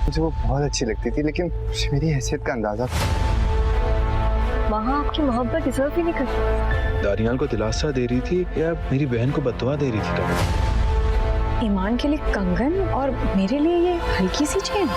मुझे वो बहुत अच्छी लगती थी, लेकिन मुझे मेरी हैसियत का अंदाजा था। वहाँ आपकी मोहब्बत डिजर्व ही नहीं करती। दानियाल को दिलासा दे रही थी या मेरी बहन को बददुआ दे रही थी? ईमान के लिए कंगन और मेरे लिए ये हल्की सी चेन।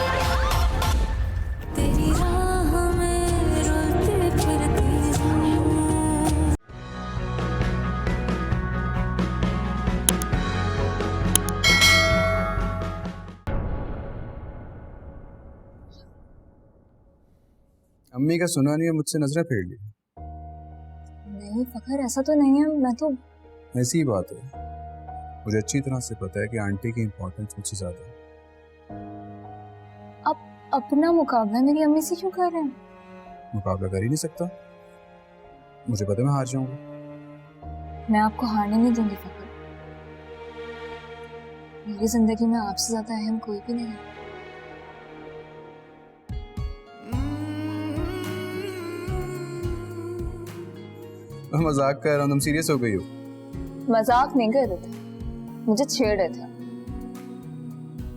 अम्मी का सुना नहीं है, मुझसे नजरें फेर ली। नहीं फखर, ऐसा तो नहीं है। मैं तो ऐसी ही बात है। मुझे अच्छी तरह से पता है कि आंटी की इम्पोर्टेंस मुझसे ज्यादा है। आप अपना मुकाबला मेरी अम्मी से क्यों कर रहे हैं? मुकाबला कर ही नहीं सकता, मुझे पता है मैं हार जाऊंगा। मैं आपको हारने नहीं दूंगी फखर। मेरी जिंदगी में आपसे ज्यादा अहम कोई भी नहीं है। मैं मजाक कर रहा हूँ, तुम सीरियस हो गई हो? मजाक नहीं कर रहे थे, मुझे छेड़ रहे थे।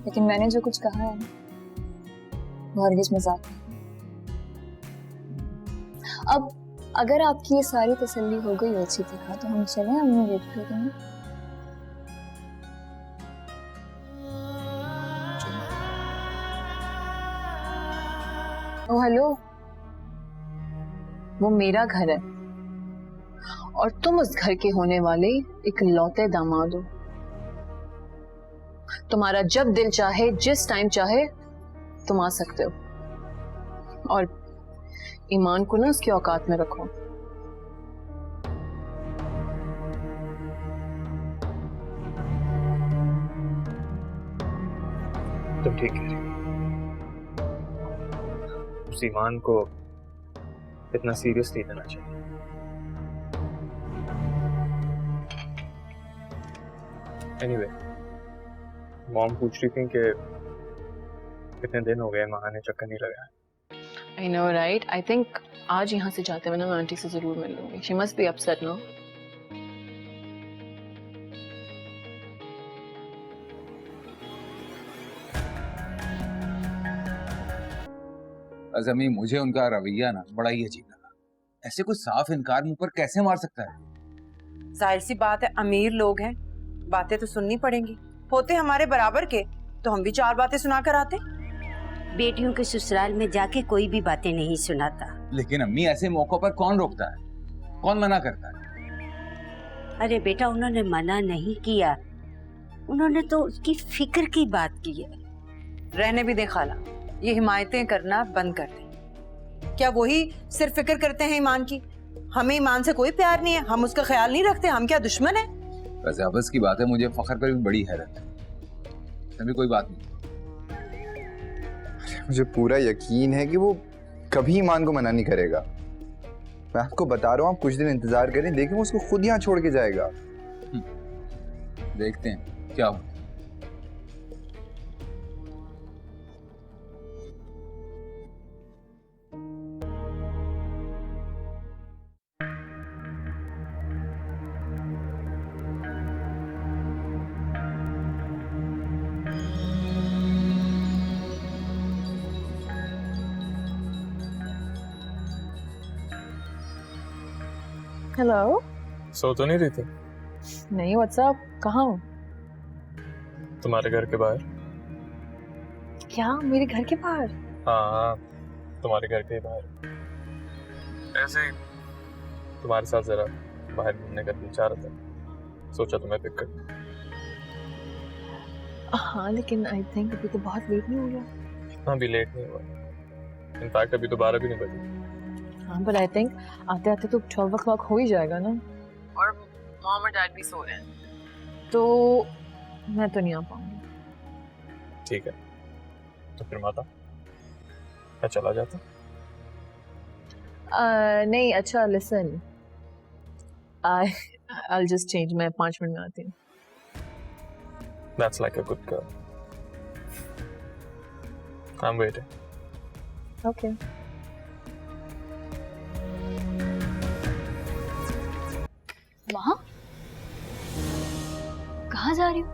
लेकिन मैंने जो कुछ कहा है वो हरगिज मजाक नहीं। अब अगर आपकी ये सारी तसल्ली हो गई अच्छी तरह, तो हम चलें, अम्मी वेट कर रही हैं। ओ हेलो, वो मेरा घर है और तुम उस घर के होने वाले इकलौते दामाद हो। तुम्हारा जब दिल चाहे, जिस टाइम चाहे तुम आ सकते हो। और ईमान को ना उसकी औकात में रखो। तुम ठीक कह रही हो। उस ईमान को इतना सीरियस नहीं लेना चाहिए। एनीवे, मॉम पूछ रही थी कि कितने दिन हो गए माँ ने चक्कर नहीं लगाया। I know, right? I think आज यहाँ से जाते हुए ना मैं आंटी से जरूर मिल लूंगी। She must be upset now. अज़मी, मुझे उनका रवैया ना बड़ा ही अजीब लगा। ऐसे कोई साफ इनकार मुंह पर कैसे मार सकता है? जाहिर सी बात है, अमीर लोग हैं, बातें तो सुननी पड़ेंगी। होते हमारे बराबर के तो हम भी चार बातें सुना कर आते। बेटियों के ससुराल में जाके कोई भी बातें नहीं सुनाता। लेकिन अम्मी, ऐसे मौकों पर कौन रोकता है, कौन मना करता है? अरे बेटा, उन्होंने मना नहीं किया, उन्होंने तो उसकी फिक्र की बात की है। रहने भी दे खाला, ये हिमायतें करना बंद कर दें। क्या वही सिर्फ फिक्र करते हैं ईमान की? हमें ईमान से कोई प्यार नहीं है, हम उसका ख्याल नहीं रखते, हम क्या दुश्मन है? वैसे अबस की बात है, मुझे फखर पर भी बड़ी हैरत है। तभी कोई बात नहीं। मुझे पूरा यकीन है कि वो कभी ईमान को मना नहीं करेगा। मैं आपको बता रहा हूँ, आप कुछ दिन इंतजार करें, देखें वो उसको खुद यहाँ छोड़ के जाएगा। देखते हैं क्या होता है। हेलो। सो तो नहीं रही थी? नहीं, व्हाट्सअप, कहाँ हो? तुम्हारे घर के बाहर। क्या मेरे घर के बाहर? हाँ, तुम्हारे घर के बाहर। ऐसे ही तुम्हारे साथ जरा बाहर घूमने का दिल चाह रहा था, सोचा तुम्हें पिक कर। हाँ लेकिन आई थिंक अभी तो बहुत लेट नहीं हो गया। इतना भी लेट नहीं हुआ, इनफैक्ट अभी तो 12 भी नहीं बजे। हाँ बट आई थिंक आते आते तो 12 o'clock हो ही जाएगा ना। और मॉम और डैड भी सो रहे हैं, तो मैं तो नहीं आ पाऊंगी। ठीक है, तो फिर माता मैं चला जाता। नहीं, अच्छा लिसन, I'll just change, मैं 5 मिनट में आती हूँ। That's like a good girl. I'm waiting. Okay. वहाँ? कहाँ जा रही हो?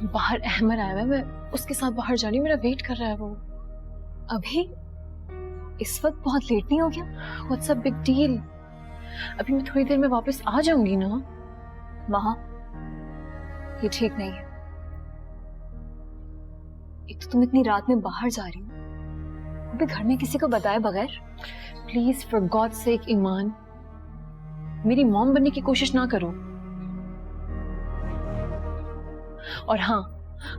बाहर अहमद आया हुआ है, मैं उसके साथ बाहर जा रही हूँ, मेरा वेट कर रहा है वो। अभी इस वक्त बहुत लेट नहीं हो गया? What's a big deal? अभी मैं थोड़ी देर में वापस आ जाऊंगी ना। वहां ये ठीक नहीं है। एक तो तुम इतनी रात में बाहर जा रही हो, अभी घर में किसी को बताए बगैर। प्लीज फॉर गॉड सेक ईमान, मेरी मॉम बनने की कोशिश ना करो। और हाँ,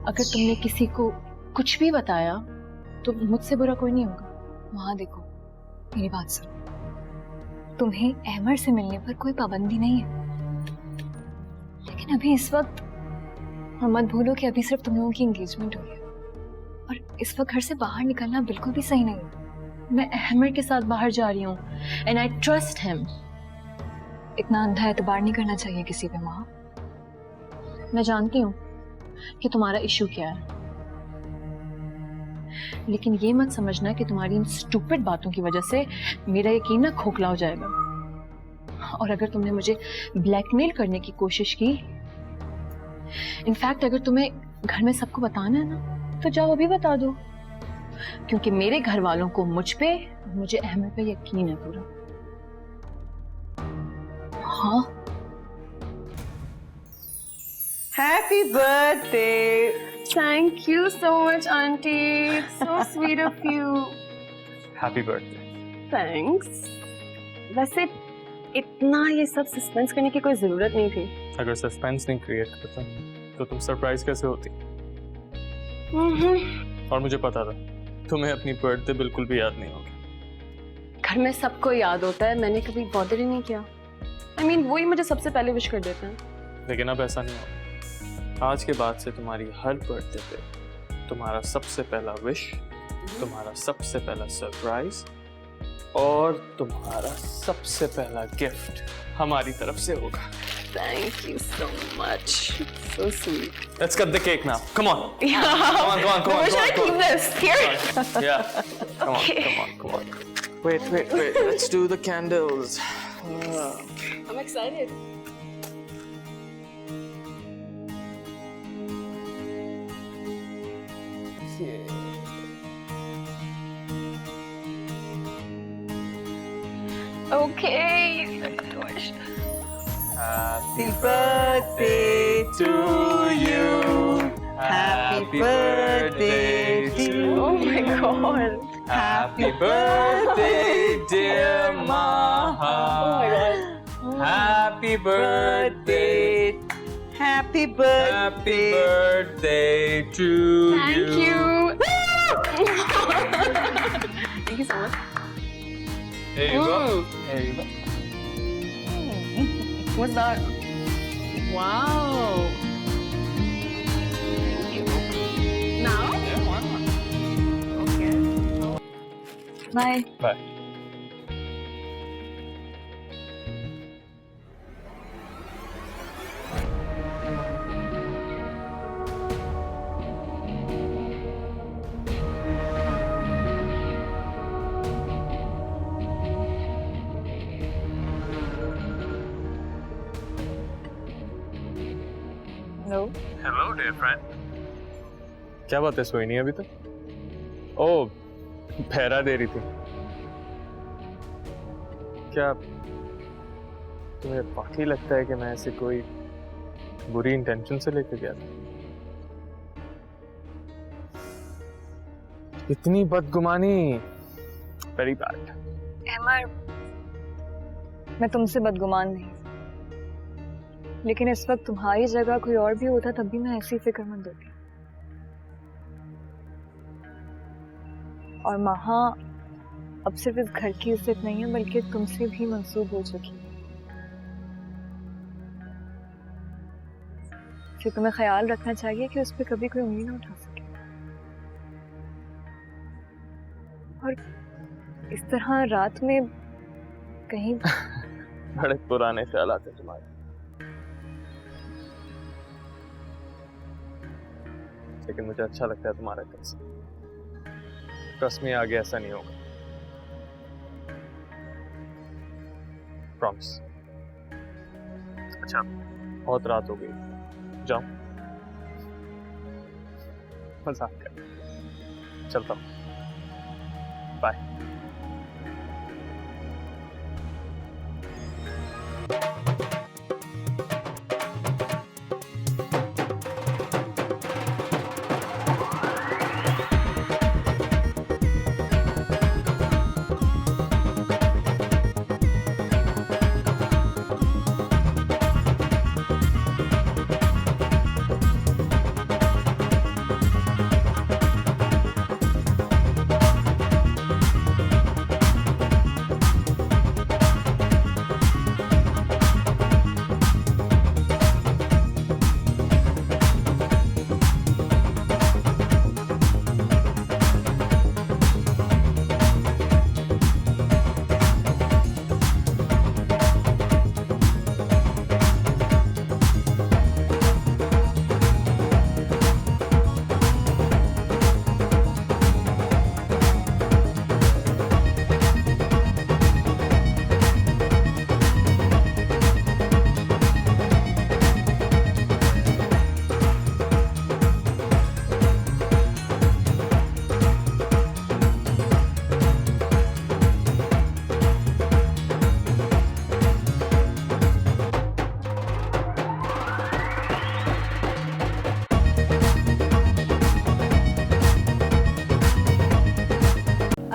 अगर तुमने किसी को कुछ भी बताया तो मुझसे बुरा कोई नहीं होगा। वहां देखो, मेरी बात सुनो, तुम्हें अहमद से मिलने पर कोई पाबंदी नहीं है, लेकिन अभी इस वक्त, और मत भूलो कि अभी सिर्फ तुम लोगों की एंगेजमेंट हुई है, और इस वक्त घर से बाहर निकलना बिल्कुल भी सही नहीं है। मैं अहमद के साथ बाहर जा रही हूँ एंड आई ट्रस्ट हिम। इतना अंधा एतबार नहीं करना चाहिए किसी पे। माँ, मैं जानती हूँ कि तुम्हारा इशू क्या है, लेकिन ये मत समझना कि तुम्हारी इन स्टूपिड बातों की वजह से मेरा यकीन ना खोखला हो जाएगा। और अगर तुमने मुझे ब्लैकमेल करने की कोशिश की, इनफैक्ट अगर तुम्हें घर में सबको बताना है ना, तो जाओ अभी बता दो, क्योंकि मेरे घर वालों को मुझ पे, मुझे अहमद पे यकीन है पूरा। हाँ, happy birthday. Thank you so much aunty, so sweet of you. Happy birthday. Thanks. वैसे इतना ये सब सस्पेंस करने की कोई जरूरत नहीं थी। अगर सस्पेंस नहीं क्रिएट करता तो तुम सरप्राइज कैसे होती? और मुझे पता था तुम्हें अपनी बर्थडे बिल्कुल भी याद नहीं होगी। घर में सबको याद होता है, मैंने कभी बॉदर ही नहीं किया। I mean, वही मुझे सबसे पहले विश कर देते हैं। लेकिन अब ऐसा नहीं होगा। आज के बाद से तुम्हारी हर बर्थडे पे तुम्हारा सबसे पहला विश, तुम्हारा सबसे पहला सरप्राइज और तुम्हारा सबसे पहला गिफ्ट हमारी तरफ से होगा। Thank you so much. So sweet. Let's cut the cake now. Come on. Yeah. Come on, come on, come on. Where should I come on, keep this? Here. come on. Yeah. Come on, Okay. come on, come on. Wait. Let's do the candles. I'm excited. Okay. Happy birthday to you. Happy birthday to you. Oh my god. Happy birthday, dear Oh my Maha. god. Happy birthday. Happy Happy birthday. birthday to Thank you. Thank you so much. There you go. There you go. What's that? Wow. Now? Yeah, why not? Okay. Bye. Bye. Hello. Hello, dear friend. क्या बात है, सोई नहीं अभी तक? ओ, पहरा दे रही थी। क्या तुम्हें वाकई लगता है कि मैं ऐसे कोई बुरी इंटेंशन से लेकर गया था? इतनी बदगुमानी, वेरी बैड। अहमद, मैं तुमसे बदगुमान नहीं, लेकिन इस वक्त तुम्हारी जगह कोई और भी होता तब भी मैं ऐसी फिक्रमंद होती। और महा अब सिर्फ इस घर की इज्जत नहीं है बल्कि तुमसे भी मंसूब हो चुकी है। फिर तुम्हें ख्याल रखना चाहिए कि उस पर कभी कोई उंगली ना उठा सके। और इस तरह रात में कहीं बड़े पुराने ख्याल आते तुम्हारे। लेकिन मुझे अच्छा लगता है तुम्हारा कैसे। ट्रस्ट में आगे ऐसा नहीं होगा, प्रॉमिस। अच्छा, बहुत रात हो गई, जाओ। मजाक कर, चलता हूँ, bye.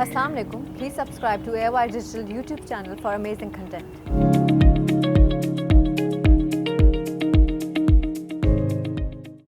Assalamu alaikum. Please subscribe to AOI Digital YouTube channel for amazing content.